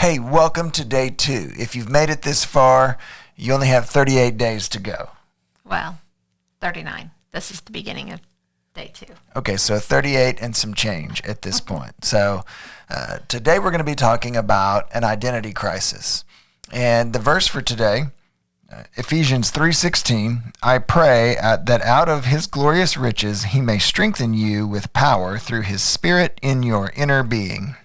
Hey, welcome to day 2. If you've made it this far, you only have 38 days to go. Well, 39. This is the beginning of day 2. Okay, so 38 and some change at this point. So today we're going to be talking about an identity crisis. And the verse for today, Ephesians 3:16, I pray that out of his glorious riches he may strengthen you with power through his Spirit in your inner being.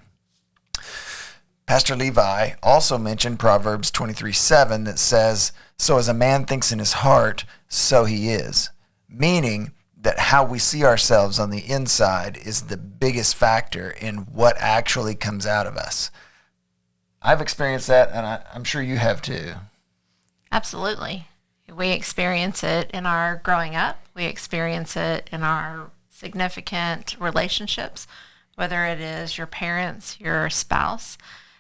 Pastor Levi also mentioned Proverbs 23:7 that says, so as a man thinks in his heart, so he is. Meaning that how we see ourselves on the inside is the biggest factor in what actually comes out of us. I've experienced that, and I'm sure you have too. Absolutely. We experience it in our growing up. We experience it in our significant relationships, whether it is your parents, your spouse.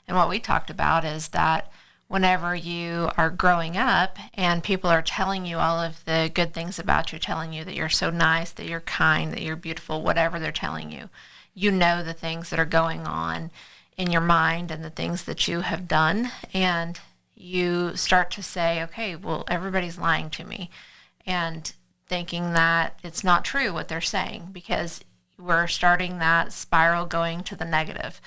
And what we talked about is that whenever you are growing up and people are telling you all of the good things about you, telling you that you're so nice, that you're kind, that you're beautiful, whatever they're telling you, you know the things that are going on in your mind and the things that you have done. And you start to say, okay, well, everybody's lying to me, and thinking that it's not true what they're saying, because we're starting that spiral going to the negative.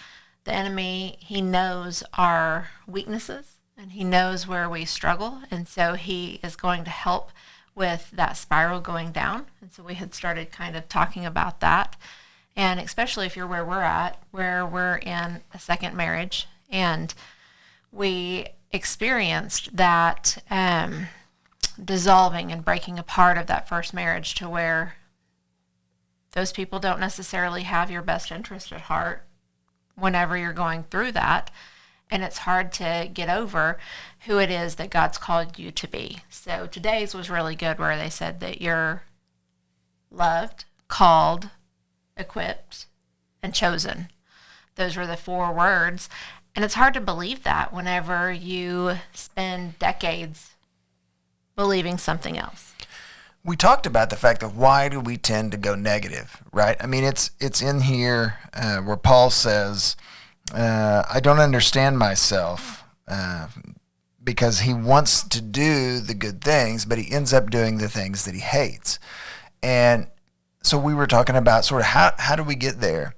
The enemy, he knows our weaknesses and he knows where we struggle. And so he is going to help with that spiral going down. And so we had started kind of talking about that. And especially if you're where we're at, where we're in a second marriage, and we experienced that dissolving and breaking apart of that first marriage, to where those people don't necessarily have your best interest at heart whenever you're going through that, and it's hard to get over who it is that God's called you to be. So today's was really good, where they said that you're loved, called, equipped, and chosen. Those were the 4 words, and it's hard to believe that whenever you spend decades believing something else. We talked about the fact that why do we tend to go negative, right? I mean, it's in here where Paul says, I don't understand myself, because he wants to do the good things, but he ends up doing the things that he hates. And so we were talking about sort of how do we get there?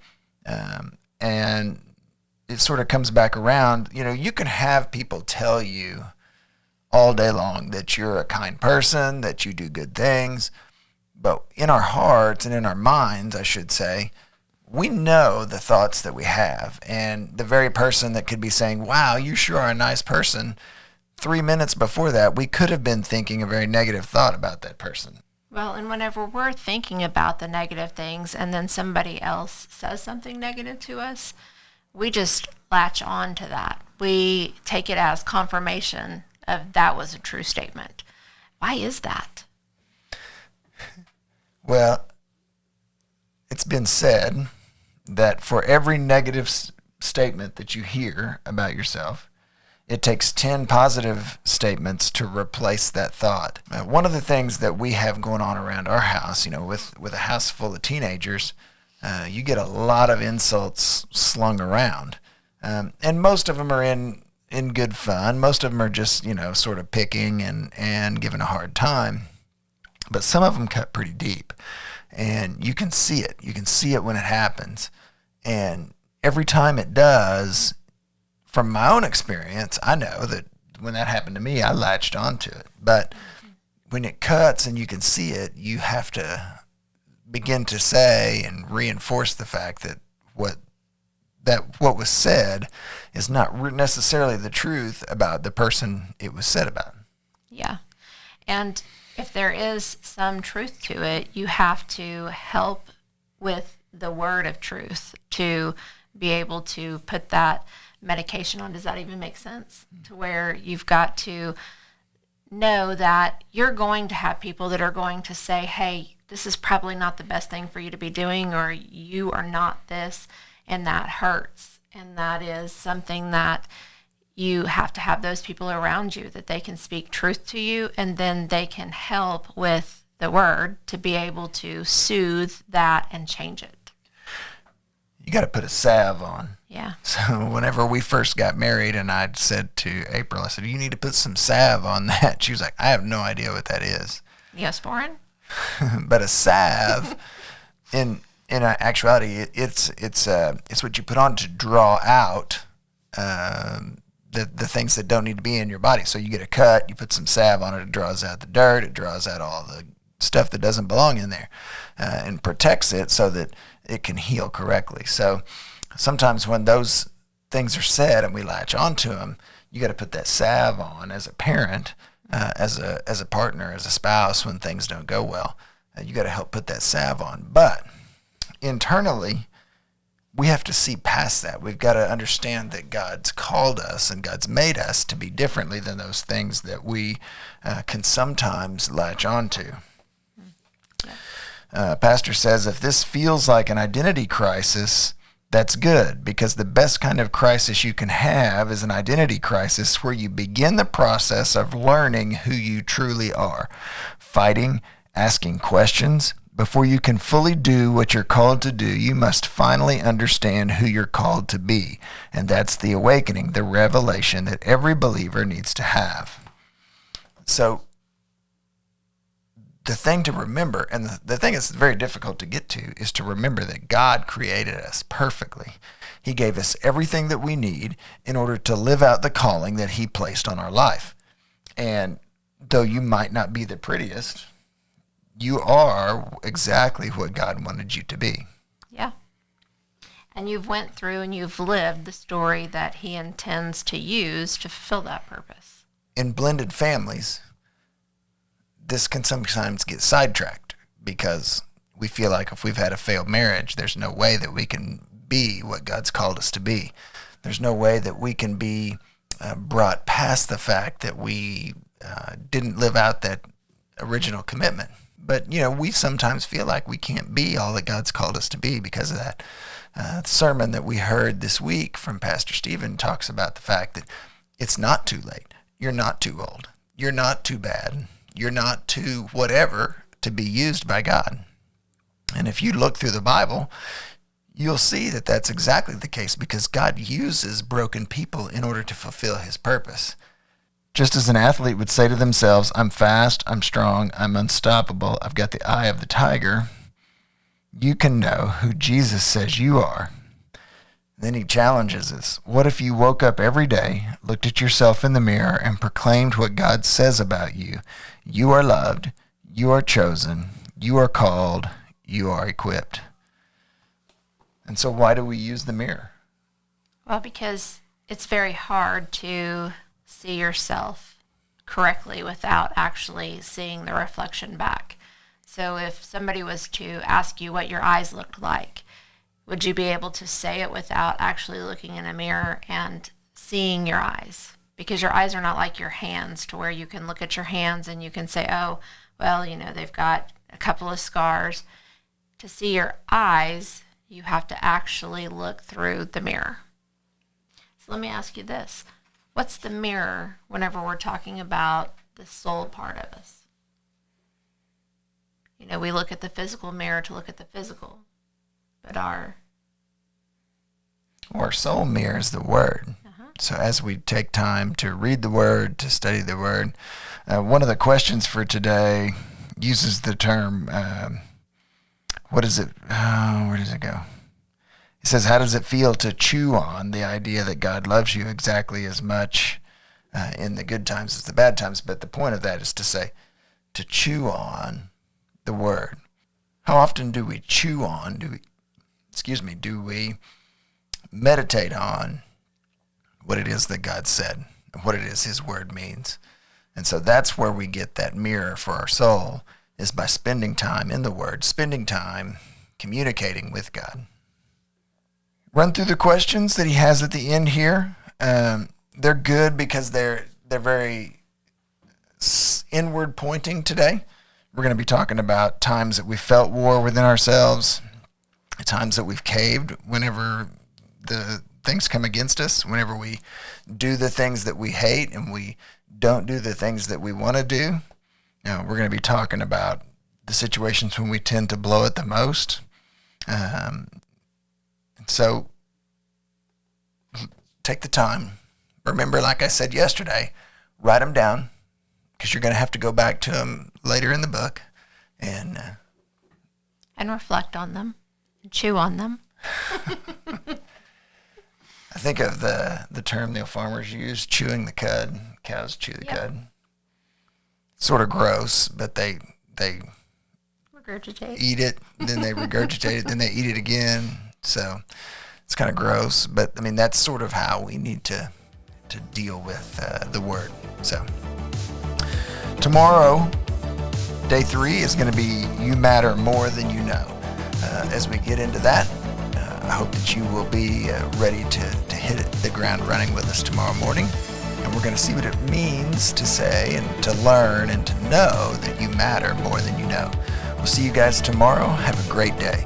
And it sort of comes back around. You know, you can have people tell you all day long that you're a kind person, that you do good things. But in our hearts and in our minds, I should say, we know the thoughts that we have. And the very person that could be saying, wow, you sure are a nice person, 3 minutes before that, we could have been thinking a very negative thought about that person. Well, and whenever we're thinking about the negative things and then somebody else says something negative to us, we just latch on to that. We take it as confirmation of that was a true statement. Why is that? Well, it's been said that for every negative statement that you hear about yourself, it takes 10 positive statements to replace that thought. One of the things that we have going on around our house, you know, with a house full of teenagers, you get a lot of insults slung around. And most of them are in good fun. Most of them are just, you know, sort of picking and giving a hard time. But some of them cut pretty deep. And you can see it. You can see it when it happens. And every time it does, from my own experience, I know that when that happened to me, I latched onto it. But when it cuts and you can see it, you have to begin to say and reinforce the fact that what was said is not necessarily the truth about the person it was said about. Yeah. And if there is some truth to it, you have to help with the word of truth to be able to put that medication on. Does that even make sense? To where you've got to know that you're going to have people that are going to say, hey, this is probably not the best thing for you to be doing, or you are not this, and that hurts. And that is something that you have to have those people around you that they can speak truth to you, and then they can help with the word to be able to soothe that and change it. You got to put a salve on. Yeah. So whenever we first got married and I said to April, I said, you need to put some salve on that. She was like, I have no idea what that is. Neosporin? But a salve, in actuality, it's what you put on to draw out the things that don't need to be in your body. So you get a cut, you put some salve on it, it draws out the dirt, it draws out all the stuff that doesn't belong in there, and protects it so that it can heal correctly. So sometimes when those things are said and we latch onto them, you got to put that salve on as a parent, as a partner, as a spouse when things don't go well. You got to help put that salve on. But internally, we have to see past that. We've got to understand that God's called us and God's made us to be differently than those things that we can sometimes latch onto. Pastor says, if this feels like an identity crisis, that's good, because the best kind of crisis you can have is an identity crisis where you begin the process of learning who you truly are, fighting, asking questions. Before you can fully do what you're called to do, you must finally understand who you're called to be. And that's the awakening, the revelation that every believer needs to have. So the thing to remember, and the thing that's very difficult to get to, is to remember that God created us perfectly. He gave us everything that we need in order to live out the calling that he placed on our life. And though you might not be the prettiest, you are exactly what God wanted you to be. Yeah. And you've went through and you've lived the story that he intends to use to fulfill that purpose. In blended families, this can sometimes get sidetracked because we feel like if we've had a failed marriage, there's no way that we can be what God's called us to be. There's no way that we can be brought past the fact that we didn't live out that original commitment. But, we sometimes feel like we can't be all that God's called us to be because of that. The sermon that we heard this week from Pastor Stephen talks about the fact that it's not too late. You're not too old. You're not too bad. You're not too whatever to be used by God. And if you look through the Bible, you'll see that that's exactly the case, because God uses broken people in order to fulfill his purpose. Just as an athlete would say to themselves, I'm fast, I'm strong, I'm unstoppable, I've got the eye of the tiger, you can know who Jesus says you are. Then he challenges us. What if you woke up every day, looked at yourself in the mirror, and proclaimed what God says about you? You are loved, you are chosen, you are called, you are equipped. And so why do we use the mirror? Well, because it's very hard to see yourself correctly without actually seeing the reflection back. So if somebody was to ask you what your eyes looked like, would you be able to say it without actually looking in a mirror and seeing your eyes? Because your eyes are not like your hands, to where you can look at your hands and you can say, oh, well, they've got a couple of scars. To see your eyes, you have to actually look through the mirror. So let me ask you this. What's the mirror whenever we're talking about the soul part of us? We look at the physical mirror to look at the physical, but our soul mirrors the Word. So as we take time to read the Word, to study the Word, one of the questions for today uses the term, what is it? Where does it go? It says, how does it feel to chew on the idea that God loves you exactly as much in the good times as the bad times? But the point of that is to say, to chew on the Word. How often do we chew on, do we meditate on what it is that God said, what it is his Word means? And so that's where we get that mirror for our soul, is by spending time in the Word, spending time communicating with God. Run through the questions that he has at the end here. They're good because they're very inward pointing today. We're going to be talking about times that we felt war within ourselves, times that we've caved whenever the things come against us, whenever we do the things that we hate and we don't do the things that we want to do. We're going to be talking about the situations when we tend to blow it the most. So take the time. Remember, like I said yesterday, write them down because you're going to have to go back to them later in the book and reflect on them and chew on them. I think of the term the farmers use, chewing the cud. Cows chew the cud. Sort of gross, but they regurgitate. Eat it, then they regurgitate it, then they eat it again. So it's kind of gross, but I mean that's sort of how we need to deal with the word. So tomorrow, day 3 is going to be you matter more than you know. As we get into that, I hope that you will be ready to hit the ground running with us tomorrow morning. And we're going to see what it means to say and to learn and to know that you matter more than you know. We'll see you guys tomorrow. Have a great day.